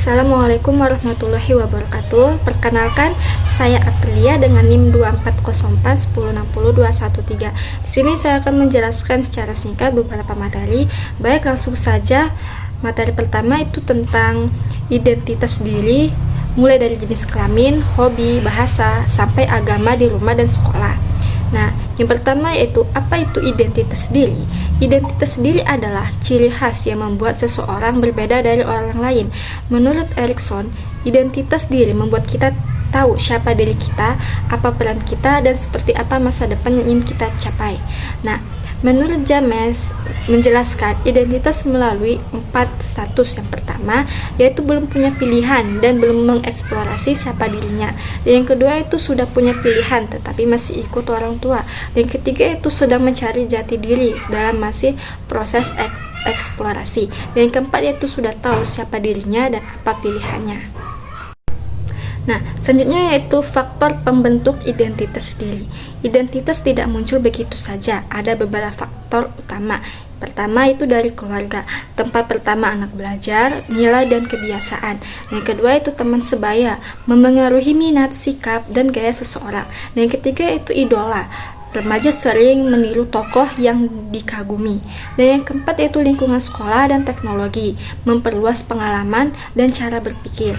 Assalamualaikum warahmatullahi wabarakatuh. Perkenalkan, saya Aprilia dengan NIM 240410602113. Di sini saya akan menjelaskan secara singkat beberapa materi. Baik, langsung saja. Materi pertama itu tentang identitas diri, mulai dari jenis kelamin, hobi, bahasa, sampai agama di rumah dan sekolah. Nah, yang pertama yaitu apa itu identitas diri? Identitas diri adalah ciri khas yang membuat seseorang berbeda dari orang lain. Menurut Erikson, identitas diri membuat kita tahu siapa diri kita, apa peran kita, dan seperti apa masa depan yang ingin kita capai. Nah, menurut James menjelaskan identitas melalui 4 status. Yang pertama yaitu belum punya pilihan dan belum mengeksplorasi siapa dirinya. Yang kedua itu sudah punya pilihan tetapi masih ikut orang tua. Yang ketiga itu sedang mencari jati diri dalam masih proses eksplorasi. Dan yang keempat yaitu sudah tahu siapa dirinya dan apa pilihannya. Nah, selanjutnya yaitu faktor pembentuk identitas diri. Identitas tidak muncul begitu saja, ada beberapa faktor utama. Pertama itu dari keluarga, tempat pertama anak belajar, nilai dan kebiasaan. Yang kedua itu teman sebaya, memengaruhi minat, sikap, dan gaya seseorang. Dan yang ketiga itu idola. Remaja sering meniru tokoh yang dikagumi. Dan yang keempat yaitu lingkungan sekolah dan teknologi, memperluas pengalaman dan cara berpikir.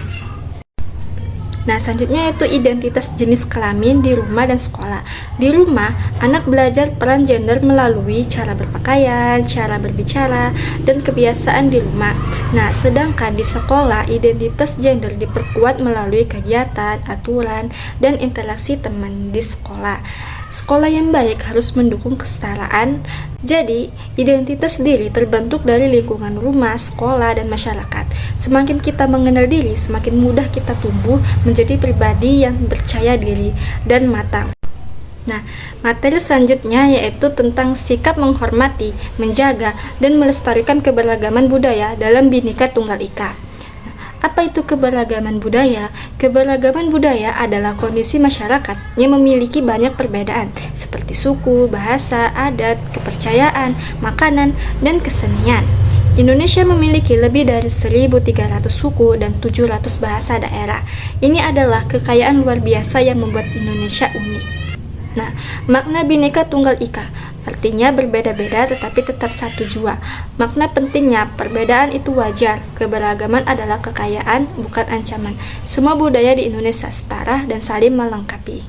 Nah, selanjutnya yaitu identitas jenis kelamin di rumah dan sekolah. Di rumah, anak belajar peran gender melalui cara berpakaian, cara berbicara, dan kebiasaan di rumah. Nah, sedangkan di sekolah, identitas gender diperkuat melalui kegiatan, aturan, dan interaksi teman di sekolah. Sekolah yang baik harus mendukung kesetaraan. Jadi, identitas diri terbentuk dari lingkungan rumah, sekolah, dan masyarakat. Semakin kita mengenal diri, semakin mudah kita tumbuh menjadi pribadi yang percaya diri dan matang. Nah, materi selanjutnya yaitu tentang sikap menghormati, menjaga, dan melestarikan keberagaman budaya dalam Bhinneka Tunggal Ika. Apa itu keberagaman budaya? Keberagaman budaya adalah kondisi masyarakat yang memiliki banyak perbedaan seperti suku, bahasa, adat, kepercayaan, makanan, dan kesenian. Indonesia memiliki lebih dari 1.300 suku dan 700 bahasa daerah. Ini adalah kekayaan luar biasa yang membuat Indonesia unik. Nah, makna Bhinneka Tunggal Ika artinya berbeda-beda tetapi tetap satu jua. Makna pentingnya, perbedaan itu wajar. Keberagaman adalah kekayaan, bukan ancaman. Semua budaya di Indonesia setara dan saling melengkapi.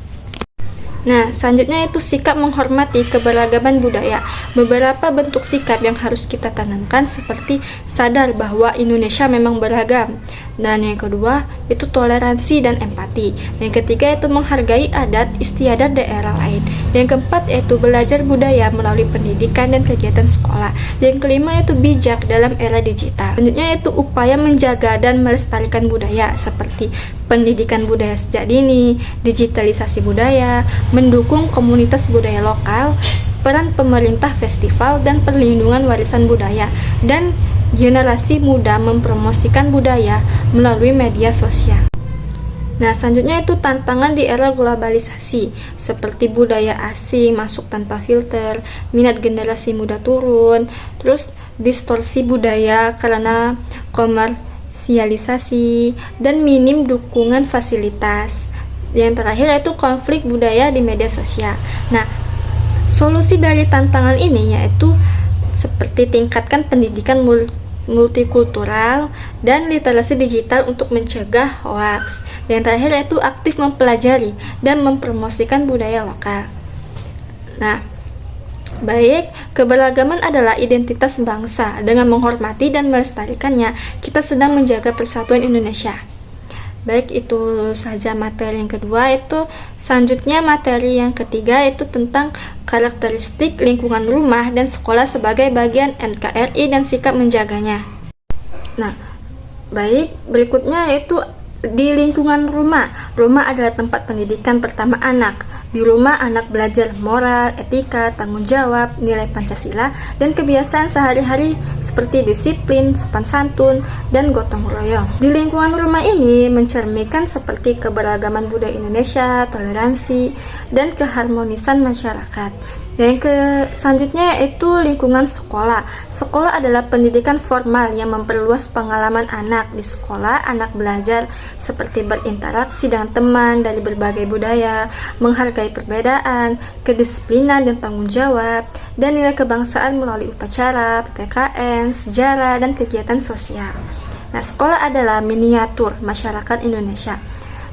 Nah, selanjutnya itu sikap menghormati keberagaman budaya. Beberapa bentuk sikap yang harus kita tanamkan seperti sadar bahwa Indonesia memang beragam. Dan yang kedua, itu toleransi dan empati. Yang ketiga, itu menghargai adat istiadat daerah lain. Yang keempat, yaitu belajar budaya melalui pendidikan dan kegiatan sekolah. Yang kelima, yaitu bijak dalam era digital. Selanjutnya, yaitu upaya menjaga dan melestarikan budaya seperti pendidikan budaya sejak dini, digitalisasi budaya, mendukung komunitas budaya lokal, peran pemerintah festival dan perlindungan warisan budaya, dan generasi muda mempromosikan budaya melalui media sosial. Nah, selanjutnya itu tantangan di era globalisasi, seperti budaya asing masuk tanpa filter, minat generasi muda turun, terus distorsi budaya karena komersialisasi, dan minim dukungan fasilitas. Yang terakhir yaitu konflik budaya di media sosial. Nah, solusi dari tantangan ini yaitu seperti tingkatkan pendidikan multikultural dan literasi digital untuk mencegah hoaks. Yang terakhir yaitu aktif mempelajari dan mempromosikan budaya lokal. Nah, baik, keberagaman adalah identitas bangsa. Dengan menghormati dan melestarikannya, kita sedang menjaga persatuan Indonesia. Baik, itu saja materi yang kedua. Itu selanjutnya materi yang ketiga itu tentang karakteristik lingkungan rumah dan sekolah sebagai bagian NKRI dan sikap menjaganya. Nah, baik, berikutnya yaitu di lingkungan rumah. Rumah adalah tempat pendidikan pertama anak. Di rumah anak belajar moral, etika, tanggung jawab, nilai Pancasila, dan kebiasaan sehari-hari seperti disiplin, sopan santun, dan gotong royong. Di lingkungan rumah ini mencerminkan seperti keberagaman budaya Indonesia, toleransi, dan keharmonisan masyarakat. Dan selanjutnya yaitu lingkungan sekolah. Sekolah adalah pendidikan formal yang memperluas pengalaman anak. Di sekolah, anak belajar seperti berinteraksi dengan teman dari berbagai budaya, menghargai perbedaan, kedisiplinan dan tanggung jawab, dan nilai kebangsaan melalui upacara, PPKN, sejarah, dan kegiatan sosial. Nah, sekolah adalah miniatur masyarakat Indonesia.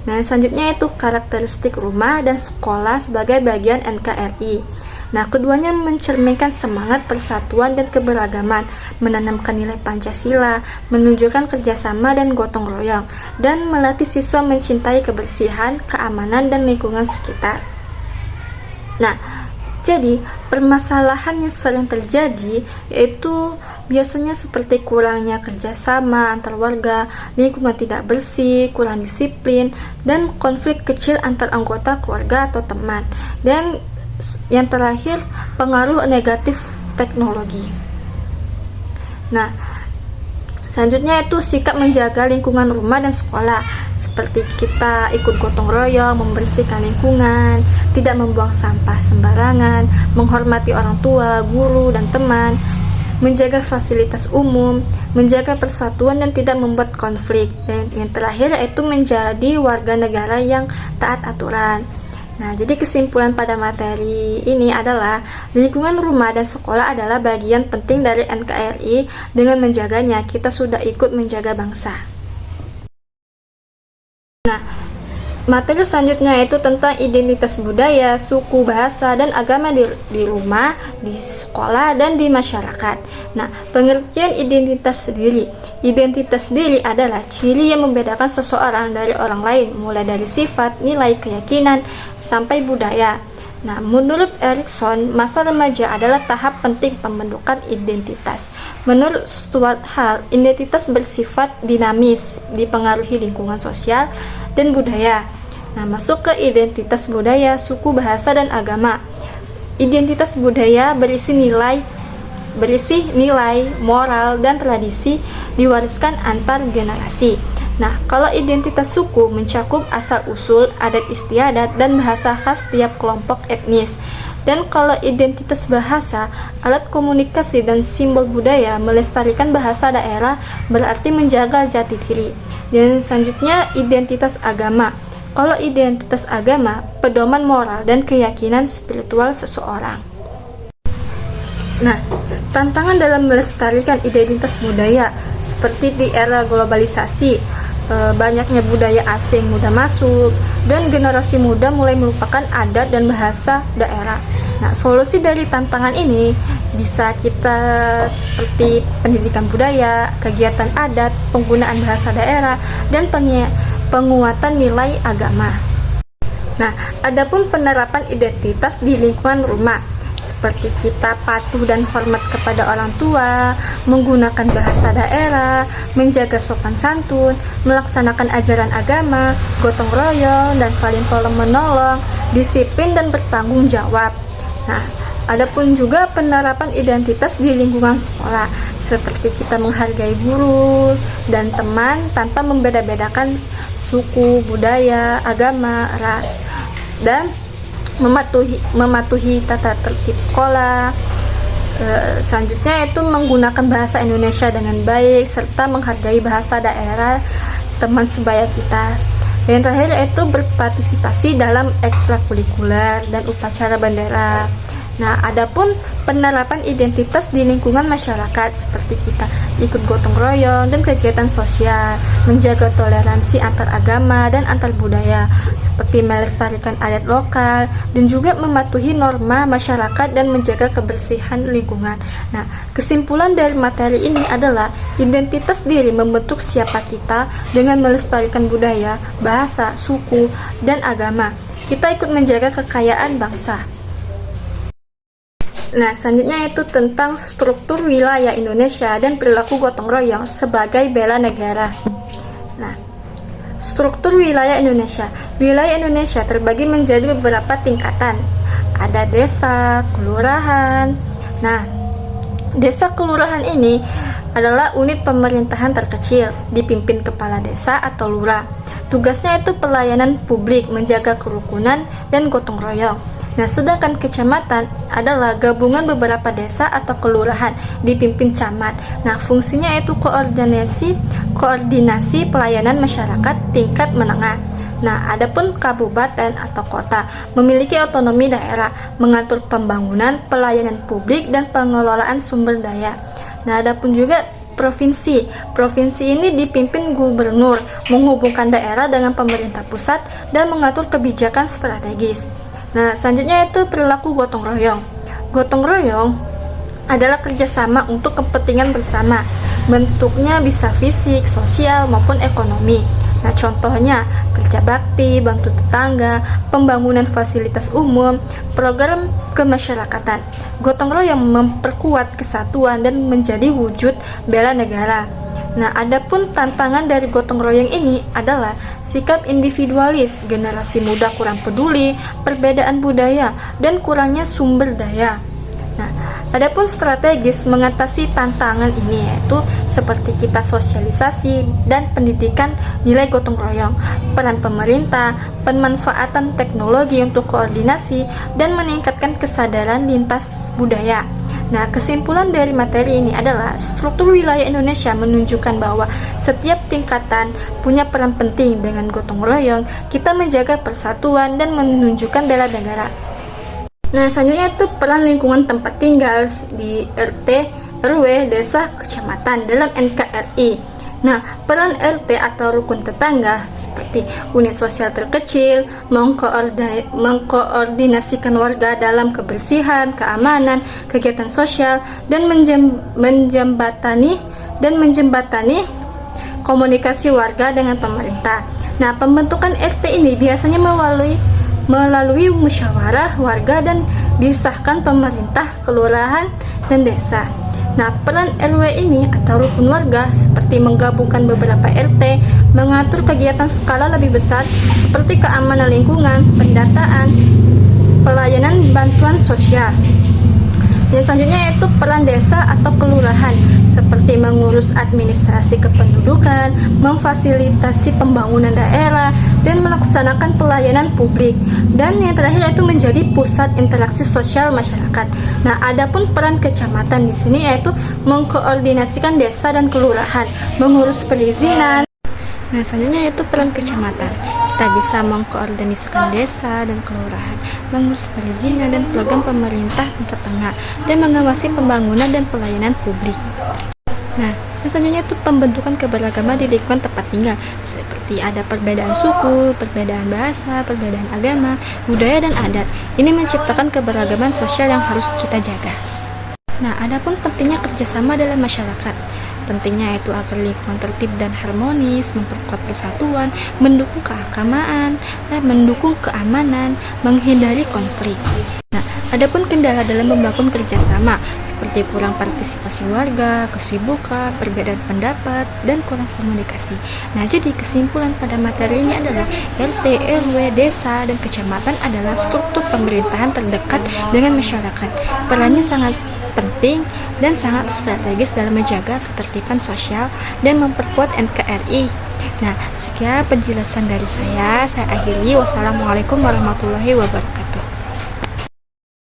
Nah, selanjutnya itu karakteristik rumah dan sekolah sebagai bagian NKRI. Nah, keduanya mencerminkan semangat persatuan dan keberagaman, menanamkan nilai Pancasila, menunjukkan kerjasama dan gotong royong, dan melatih siswa mencintai kebersihan, keamanan, dan lingkungan sekitar. Nah, jadi permasalahan yang sering terjadi yaitu biasanya seperti kurangnya kerjasama antar warga, lingkungan tidak bersih, kurang disiplin, dan konflik kecil antar anggota keluarga atau teman. Dan yang terakhir, pengaruh negatif teknologi. Nah, selanjutnya itu sikap menjaga lingkungan rumah dan sekolah, seperti kita ikut gotong royong, membersihkan lingkungan, tidak membuang sampah sembarangan, menghormati orang tua, guru, dan teman, menjaga fasilitas umum, menjaga persatuan dan tidak membuat konflik. Dan yang terakhir yaitu menjadi warga negara yang taat aturan. Nah, jadi kesimpulan pada materi ini adalah lingkungan rumah dan sekolah adalah bagian penting dari NKRI. Dengan menjaganya, kita sudah ikut menjaga bangsa. Nah, materi selanjutnya itu tentang identitas budaya, suku, bahasa, dan agama di rumah, di sekolah, dan di masyarakat. Nah, pengertian identitas diri. Identitas diri adalah ciri yang membedakan seseorang dari orang lain, mulai dari sifat, nilai, keyakinan, sampai budaya. Nah, menurut Erikson, masa remaja adalah tahap penting pembentukan identitas. Menurut Stuart Hall, identitas bersifat dinamis, dipengaruhi lingkungan sosial dan budaya. Nah, masuk ke identitas budaya, suku, bahasa, dan agama. Identitas budaya berisi nilai, moral, dan tradisi diwariskan antar generasi. Nah, kalau identitas suku mencakup asal-usul, adat istiadat, dan bahasa khas tiap kelompok etnis. Dan kalau identitas bahasa, alat komunikasi dan simbol budaya, melestarikan bahasa daerah berarti menjaga jati diri. Dan selanjutnya identitas agama. Kalau identitas agama, pedoman moral dan keyakinan spiritual seseorang. Nah, tantangan dalam melestarikan identitas budaya seperti di era globalisasi, banyaknya budaya asing mudah masuk dan generasi muda mulai melupakan adat dan bahasa daerah. Nah, solusi dari tantangan ini bisa kita seperti pendidikan budaya, kegiatan adat, penggunaan bahasa daerah, dan penguatan nilai agama. Nah, adapun penerapan identitas di lingkungan rumah, seperti kita patuh dan hormat kepada orang tua, menggunakan bahasa daerah, menjaga sopan santun, melaksanakan ajaran agama, gotong royong, dan saling tolong-menolong, disiplin dan bertanggung jawab. Nah, adapun juga penerapan identitas di lingkungan sekolah, seperti kita menghargai guru dan teman tanpa membeda-bedakan suku, budaya, agama, ras, dan mematuhi tata tertib sekolah. Selanjutnya itu menggunakan bahasa Indonesia dengan baik serta menghargai bahasa daerah teman sebaya kita. Dan terakhir yaitu berpartisipasi dalam ekstrakurikuler dan upacara bendera. Nah, adapun penerapan identitas di lingkungan masyarakat seperti kita ikut gotong royong dan kegiatan sosial, menjaga toleransi antar agama dan antar budaya, seperti melestarikan adat lokal dan juga mematuhi norma masyarakat dan menjaga kebersihan lingkungan. Nah, kesimpulan dari materi ini adalah identitas diri membentuk siapa kita dengan melestarikan budaya, bahasa, suku, dan agama. Kita ikut menjaga kekayaan bangsa. Nah, selanjutnya itu tentang struktur wilayah Indonesia dan perilaku gotong royong sebagai bela negara. Nah, struktur wilayah Indonesia. Wilayah Indonesia terbagi menjadi beberapa tingkatan. Ada desa, kelurahan. Nah, desa kelurahan ini adalah unit pemerintahan terkecil, dipimpin kepala desa atau lurah. Tugasnya itu pelayanan publik, menjaga kerukunan dan gotong royong. Nah, sedangkan kecamatan adalah gabungan beberapa desa atau kelurahan dipimpin camat. Nah, fungsinya yaitu koordinasi pelayanan masyarakat tingkat menengah. Nah, adapun kabupaten atau kota memiliki otonomi daerah, mengatur pembangunan, pelayanan publik, dan pengelolaan sumber daya. Nah, adapun juga provinsi. Provinsi ini dipimpin gubernur, menghubungkan daerah dengan pemerintah pusat dan mengatur kebijakan strategis. Nah, selanjutnya itu perilaku gotong royong. Gotong royong adalah kerjasama untuk kepentingan bersama. Bentuknya bisa fisik, sosial, maupun ekonomi. Nah, contohnya kerja bakti, bantu tetangga, pembangunan fasilitas umum, program kemasyarakatan. Gotong royong memperkuat kesatuan dan menjadi wujud bela negara. Nah, adapun tantangan dari gotong royong ini adalah sikap individualis, generasi muda kurang peduli, perbedaan budaya, dan kurangnya sumber daya. Nah, adapun strategis mengatasi tantangan ini yaitu seperti kita sosialisasi dan pendidikan nilai gotong royong, peran pemerintah, pemanfaatan teknologi untuk koordinasi, dan meningkatkan kesadaran lintas budaya. Nah, kesimpulan dari materi ini adalah struktur wilayah Indonesia menunjukkan bahwa setiap tingkatan punya peran penting. Dengan gotong royong, kita menjaga persatuan dan menunjukkan bela negara. Nah, selanjutnya itu peran lingkungan tempat tinggal di RT, RW, desa, kecamatan dalam NKRI. Nah, peran RT atau rukun tetangga seperti unit sosial terkecil, mengkoordinasikan warga dalam kebersihan, keamanan, kegiatan sosial, dan menjembatani komunikasi warga dengan pemerintah. Nah, pembentukan RT ini biasanya melalui musyawarah warga dan disahkan pemerintah, kelurahan, dan desa. Nah, peran RW ini atau rukun warga seperti menggabungkan beberapa RT, mengatur kegiatan skala lebih besar seperti keamanan lingkungan, pendataan, pelayanan bantuan sosial. Yang selanjutnya yaitu peran desa atau kelurahan seperti mengurus administrasi kependudukan, memfasilitasi pembangunan daerah, dan melaksanakan pelayanan publik. Dan yang terakhir yaitu menjadi pusat interaksi sosial masyarakat. Nah, adapun peran kecamatan di sini yaitu mengkoordinasikan desa dan kelurahan, mengurus perizinan. Nah, selanjutnya yaitu peran kecamatan. Kita bisa mengkoordinasikan desa dan kelurahan, mengurus perizinan dan program pemerintah tingkat tengah, dan mengawasi pembangunan dan pelayanan publik. Nah, selanjutnya itu pembentukan keberagaman di lingkungan tempat tinggal, seperti ada perbedaan suku, perbedaan bahasa, perbedaan agama, budaya, dan adat. Ini menciptakan keberagaman sosial yang harus kita jaga. Nah, adapun pentingnya kerjasama dalam masyarakat. Pentingnya itu agar lingkungan tertib dan harmonis, memperkuat persatuan, mendukung keagamaan, mendukung keamanan, menghindari konflik. Nah, adapun kendala dalam membangun kerjasama seperti kurang partisipasi warga, kesibukan, perbedaan pendapat, dan kurang komunikasi. Nah, jadi kesimpulan pada materi ini adalah RT, RW, desa, dan kecamatan adalah struktur pemerintahan terdekat dengan masyarakat. Perannya sangat penting dan sangat strategis dalam menjaga ketertiban sosial dan memperkuat NKRI. Nah, sekian penjelasan dari saya akhiri. Wassalamualaikum warahmatullahi wabarakatuh.